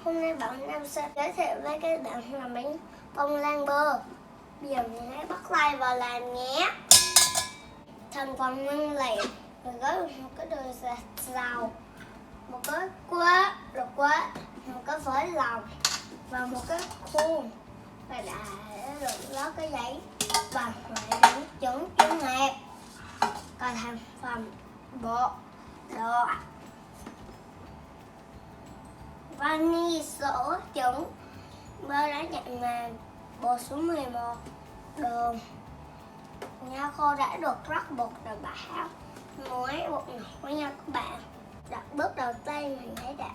Hôm nay Bảo Nam sẽ giới thiệu với các bạn làm bánh bông lan bơ. Bây giờ mình hãy bắt tay vào làm nhé. Thành phần nguyên liệu: mình có một cái đường dầu, một cái quế, một cái phở lòng và một cái khuôn, và đã được lót cái giấy và lại điểm chuẩn hẹp. Còn thành phần bột đồ vani, sữa chuẩn, bơ đã nhạy mềm, bột số 11, đường, nho khô đã được rắc bột rồi bảo, muối bột ngọt với nhau các bạn. Bước đầu tiên mình hãy đặt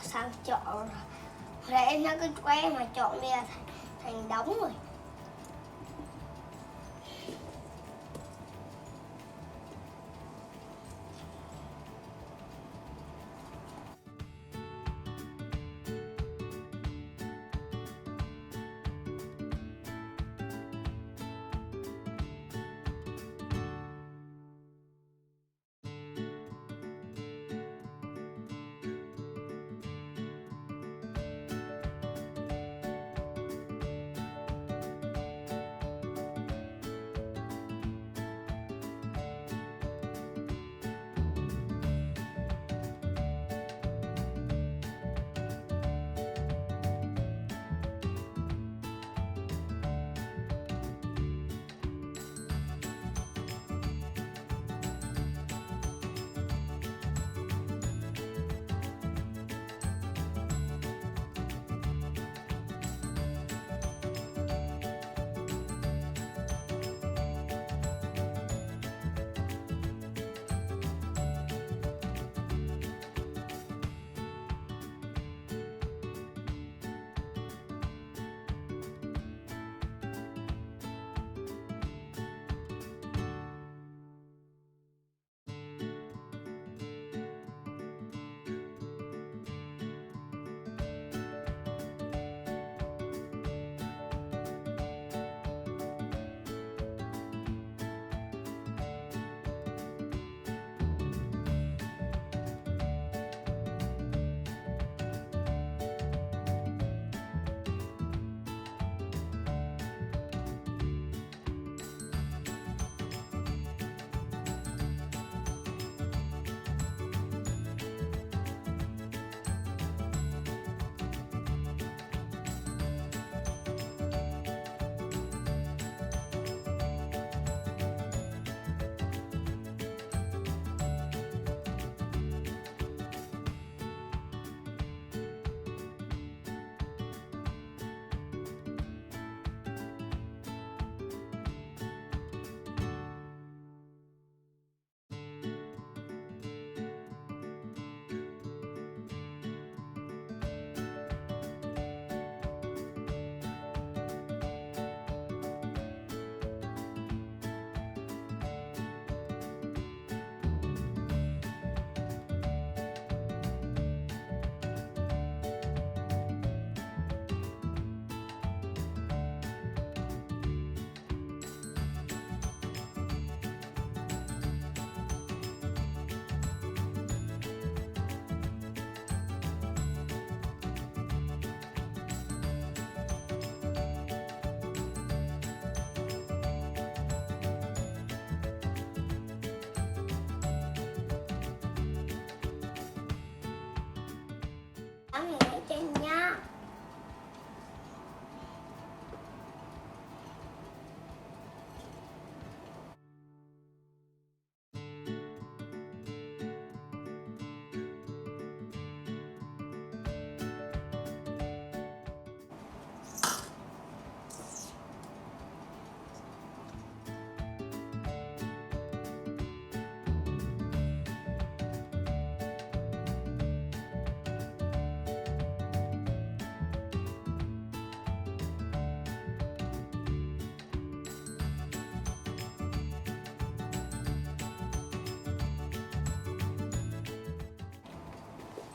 sang trộn để nó cái que mà trộn bây giờ thành đống rồi.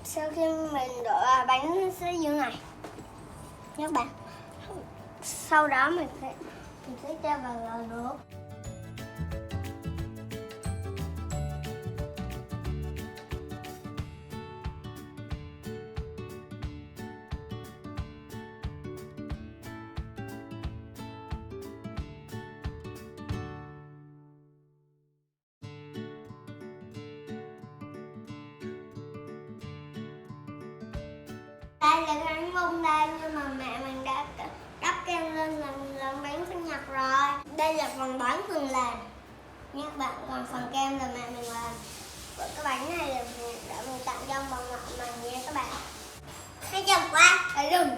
Sau khi mình đổ bánh sẽ như này nhé các bạn. Sau đó mình sẽ cho vào lò nước. Đây là bánh bông đây, nhưng mà mẹ mình đã đắp kem lên làm bánh sinh nhật rồi. Đây là phần bánh mình làm nha các bạn, còn phần kem là mẹ mình làm. Và cái bánh này là để mình tặng cho bà ngoại mình nha các bạn. Hãy chồng qua, đừng